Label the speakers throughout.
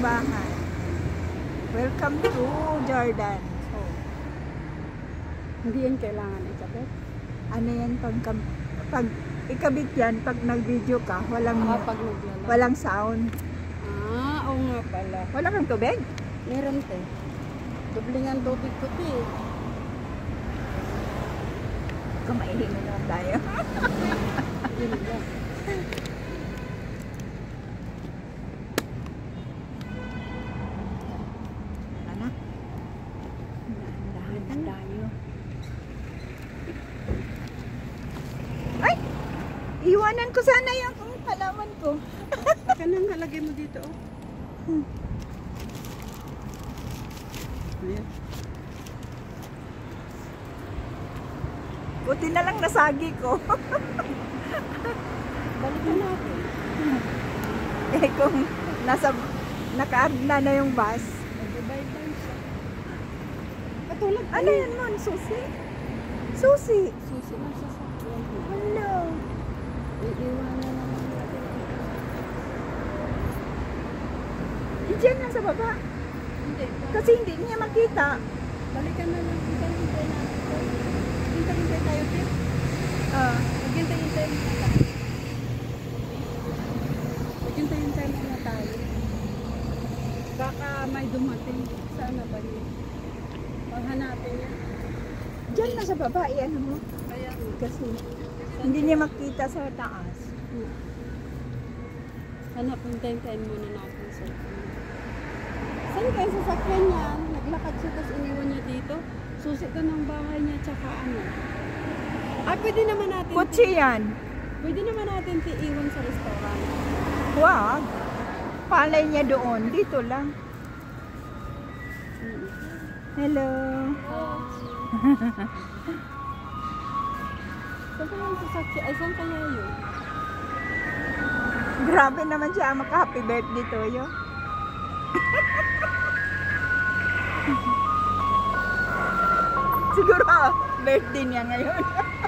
Speaker 1: bahay. Welcome to Jordan. So,
Speaker 2: Hindi yan kailangan ikabit.
Speaker 1: ano yan pag ikabit yan pag nag-video ka,
Speaker 2: Pag naglalaro.
Speaker 1: walang sound.
Speaker 2: Oo nga pala.
Speaker 1: Wala kang tubig?
Speaker 2: Meron te. Dublingan tubig ko te.
Speaker 1: Kumainin na naman tayo.
Speaker 2: Yun lang.
Speaker 1: Wala na. Dahan tayo. Ay! Iwanan ko sana yung halaman ko.
Speaker 2: Baka nang halagay mo dito oh. Ayan.
Speaker 1: Buti na lang nasagi ko.
Speaker 2: Balikan natin.
Speaker 1: Eh kung naka-arna na yung bus.
Speaker 2: Nag-bye-bye siya. Katulad
Speaker 1: Ano yan mo? Susi? Susi?
Speaker 2: Susi ng sasakyan.
Speaker 1: Hello.
Speaker 2: Iiwanan naman natin.
Speaker 1: Diyan lang sa baba.
Speaker 2: Hindi.
Speaker 1: Kasi hindi niya makita.
Speaker 2: Balikan na lang. Hintay-hintay natin. Hintay-hintay tayo, Tim. Maghintay-hintay muna tayo. Maghintay-hintay muna tayo. Baka may dumating. Saan na ba yun? Paghanapin niya.
Speaker 1: Diyan lang sa baba. Ano mo?
Speaker 2: Kaya
Speaker 1: Kasi hindi niya makita sa taas.
Speaker 2: hanap, hintayin muna natin sa saan kayo sasakyan yan? Naglakad siya tapos iniwan niya dito. Susi ka ng bahay niya tsaka ano. Ay, pwede naman natin.
Speaker 1: Kutsi yan.
Speaker 2: Pwede naman natin iiwan sa restaurant.
Speaker 1: Wag. Palay niya doon. Dito lang. Hello.
Speaker 2: Saan kaya yung sasakyan? Ay, saan kaya yun?
Speaker 1: Grabe naman siya. Maka-happy birthday to yo. Siguro birthday niya ngayon.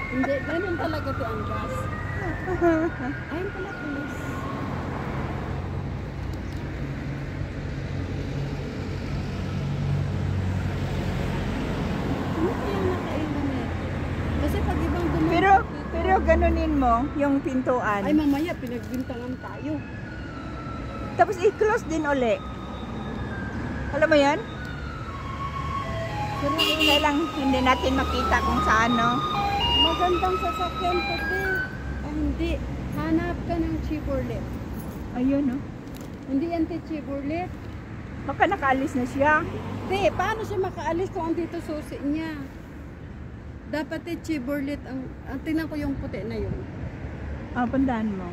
Speaker 2: Hindi, ganun talaga to ang gas. Ayun pala, police. Ano kaya nakaiwan eh? Kasi pag ibang dumaan
Speaker 1: Pero ganunin mo yung pintuan.
Speaker 2: ay mamaya pinagbintangan tayo.
Speaker 1: Tapos i-close din uli. Alam mo yan?
Speaker 2: Pero
Speaker 1: Kailang hindi natin makita kung saan, no?
Speaker 2: magandang sasakyan ko din. Ay hindi, hanap ka ng Chevrolet.
Speaker 1: Ayun, no?
Speaker 2: Hindi yan te Chevrolet.
Speaker 1: Baka nakaalis na siya.
Speaker 2: Te, paano siya makaalis kung andito susi niya? Dapat te Chevrolet ang tingnan ko yung puti na yun.
Speaker 1: Pandaan mo.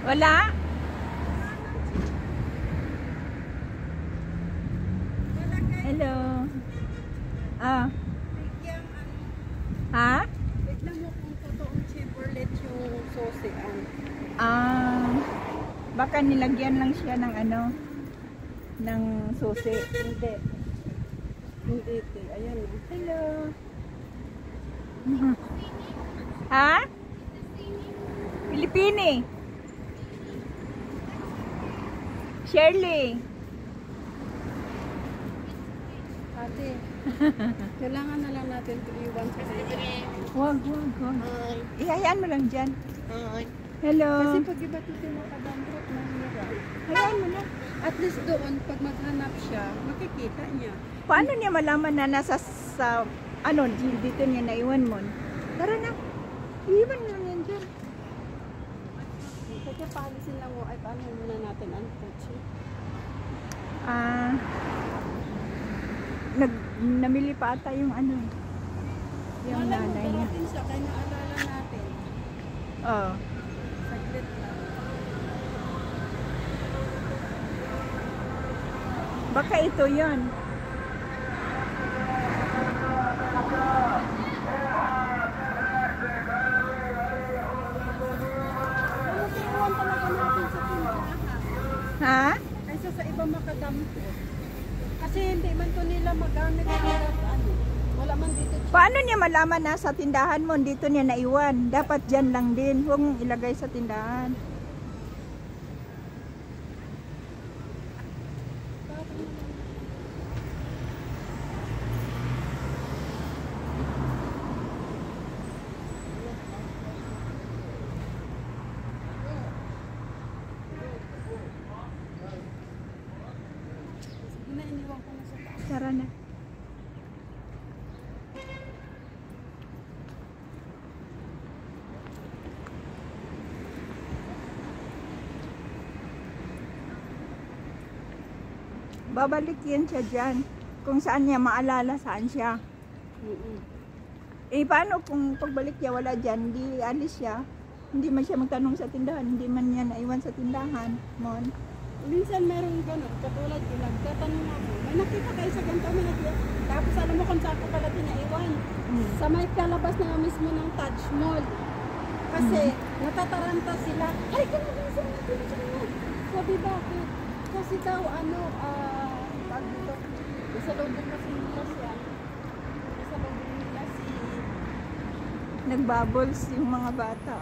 Speaker 1: Wala? Hello. Ha?
Speaker 2: Tignan mo kung totoong Chevrolet. susian.
Speaker 1: Ah, baka nilagyan lang siya ng ano, ng susi.
Speaker 2: Hindi. Hindi, te. Ayan o.
Speaker 1: Hello. Ha? Pilipini. Shirley.
Speaker 2: Ate, kailangan na lang natin to iwan sa
Speaker 1: Wag. Ihayaan mo lang dyan. Hello.
Speaker 2: Kasi pag iba ito makadamprot na hirap.
Speaker 1: Hayaan mo na.
Speaker 2: At least doon, pag maghanap siya, makikita niya.
Speaker 1: Paano niya malaman na nasa sa ano, dito niya naiwan mo? Tara na. Iwan mo lang yan dyan.
Speaker 2: Kaya paalisin lang mo, ay paano muna natin ang kotse?
Speaker 1: Ah, namili pa ata yung ano, yung
Speaker 2: Alam mo,
Speaker 1: nanay niya.
Speaker 2: darating siya, kaya naalala natin.
Speaker 1: Oh.
Speaker 2: Saglit lang.
Speaker 1: Baka ito yun.
Speaker 2: Ano iwan talaga natin sa tindahan?
Speaker 1: Ha?
Speaker 2: Kaysa sa iba makadampot. Kasi hindi man to nila magamit para ano. Wala man dito.
Speaker 1: Paano niya malaman na sa tindahan mo, dito niya naiwan? Dapat dyan lang din. Huwag mong ilagay sa tindahan.
Speaker 2: Sige na, iniwan ko na sa taas.
Speaker 1: Tara na. Babalik yan siya dyan. Kung saan niya maalala saan siya. Eh paano kung pagbalik niya wala dyan, di alis siya. Hindi man siya magtanong sa tindahan, hindi man niya naiwan sa tindahan. Mon.
Speaker 2: Minsan merong gano'n, katulad ko, nagtatanong ako, may nakita kayo sa ganito, may nakita. Tapos alam mo kung saan ko pala tinaiwan. Sa may kalabas na mismo ng Taj Mall. Kasi natataranta sila, ay kanabisan na mo. Sabi bakit? Kasi daw pag dito, isa lobong kasi nila siya. Isa lobong nila si...
Speaker 1: Nagbubbles yung mga bata.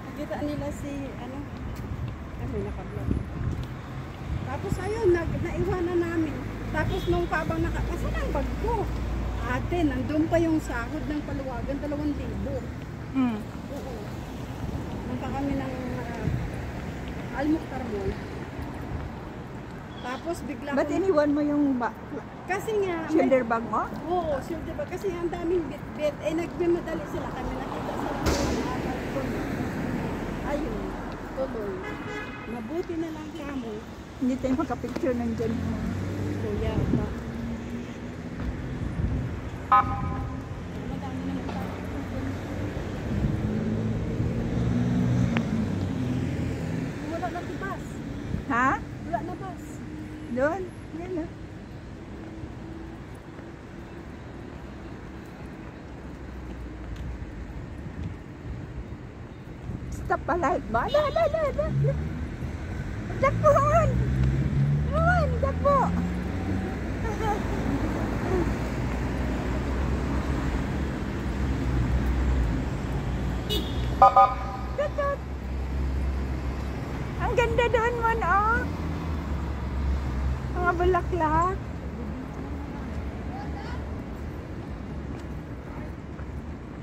Speaker 2: Nakita nila si, may nakablog. Tapos ayun, naiwanan namin. Tapos nung pabang asan ang bag ko? Ate, nandun pa yung sahod ng Paluwagan, 2,000. Oo. Punta kami ng Al-Mukhtar Mall. Tapos bigla
Speaker 1: Ba't iniwan mo yung
Speaker 2: kasi nga,
Speaker 1: shoulder bag mo?
Speaker 2: oo, shoulder bag. Kasi ang daming bit-bit. Nagmamadali sila. Kami nakita sila. Ayun, tuloy. Mabuti na lang kamo.
Speaker 1: Hindi tayo makapicture ng dyan mo.
Speaker 2: Kuya, ba? Madami naman tayo. Wala na si bus.
Speaker 1: Ha?
Speaker 2: Wala na bus.
Speaker 1: Doon? Yan na. Stop pa light ba? La. Dakpo man! Naman, dakpo! Dakot! Ang ganda doon man, oh! Mga bulaklak.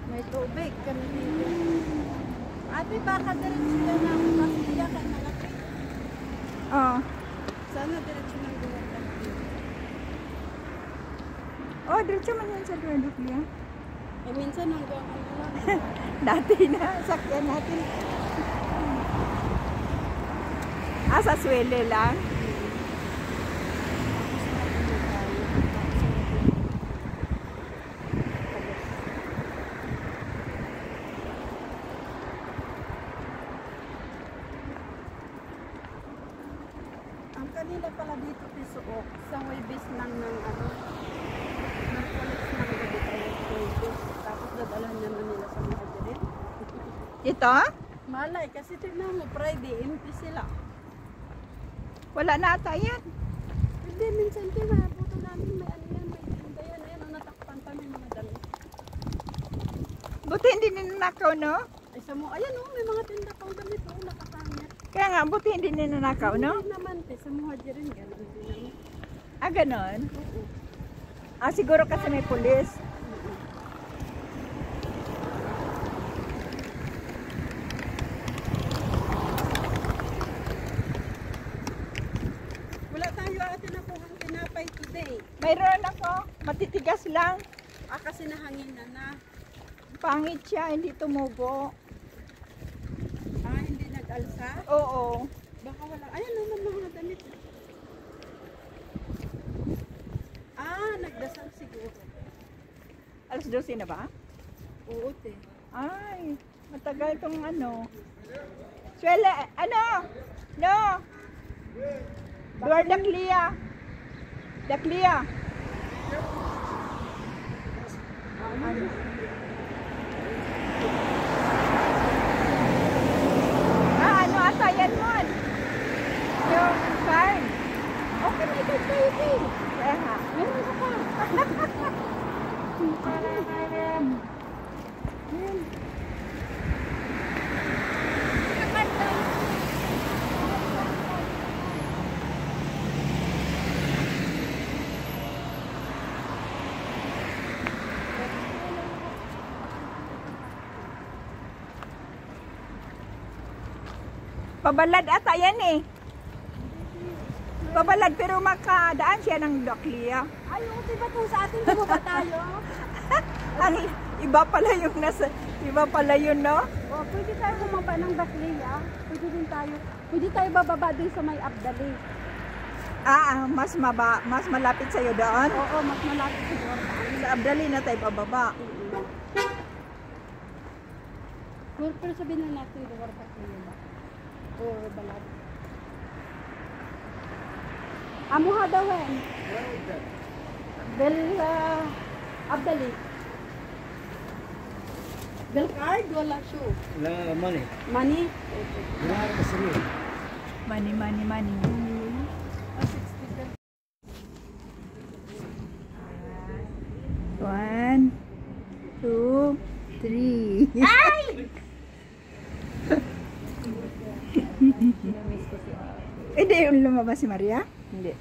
Speaker 2: May tubig kami dito. Ate, baka diretso yan ang Castilla kay malaki.
Speaker 1: Oh.
Speaker 2: Sana diretso ng Duwag.
Speaker 1: Oh, diretso man yan sa Duwag.
Speaker 2: Eh, minsan hanggang ano lang.
Speaker 1: Dati na, sakyan natin. Sa Swele lang.
Speaker 2: Ang kanila pala dito Pisuok, sa Huwebes lang ng ng college ng gabi tayo Huwebes. Tapos dadalhan naman nila sa mga direct.
Speaker 1: Ito?
Speaker 2: Malay, kasi tignan mo, Friday, empty sila.
Speaker 1: Wala na ata yan.
Speaker 2: Hindi, minsan kaya buto namin may ano yan, may tinda yan. Ayan, ang natakpan pa may mga damit.
Speaker 1: Buti hindi ninanakaw, no?
Speaker 2: Isa mo, ayan oh, may mga tinda pang damit oh, nakakanya.
Speaker 1: Kaya nga, buti hindi ninanakaw, no?
Speaker 2: Hindi naman, sa mga rin, gano'n din naman.
Speaker 1: Ah, ganon?
Speaker 2: Oo.
Speaker 1: Ah, siguro kasi may pulis.
Speaker 2: Wala tayo ate na kuhang tinapay today.
Speaker 1: Mayroon ako. Matitigas lang.
Speaker 2: Ah, kasi nahangin na.
Speaker 1: Pangit siya, hindi tumubo.
Speaker 2: Ah, hindi nag-alsa?
Speaker 1: Oo.
Speaker 2: Baka wala. Ayan naman mga damit. Ah, nagdasal siguro.
Speaker 1: Alas 12 na ba?
Speaker 2: Oo, te.
Speaker 1: Ay, matagal tong ano. Swela, ano? No. Duar Daklia. Daklia. Ano? Ah, ano ata yan mo? Yung farm. Okay, may kayo din. Kaya nga.
Speaker 2: Meron ka pa.
Speaker 1: Pabalad ata yan eh. Pabalad pero makadaan siya ng Daklia.
Speaker 2: Ay, oo, diba kung sa atin mo ba tayo?
Speaker 1: Ang iba pala yung nasa, iba pala yun, no?
Speaker 2: O, pwede tayo bumaba ng Daklia. Pwede din tayo. Pwede tayo bababa din sa may Abdali.
Speaker 1: Mas malapit sa'yo doon.
Speaker 2: Oo, mas malapit sa doon.
Speaker 1: Sa Abdali na tayo pababa.
Speaker 2: Pero sabihin na natin doon sa Daklia ba? O balad. Amuha daw hen. Bel Abdali. Bel card wala shoe.
Speaker 3: La money.
Speaker 2: Money?
Speaker 3: Wala ka sini.
Speaker 1: Money.
Speaker 2: Ah, 60.
Speaker 1: 1, 2, 3.
Speaker 2: Ay!
Speaker 1: Hindi yung lumabas si Maria?
Speaker 2: Hindi.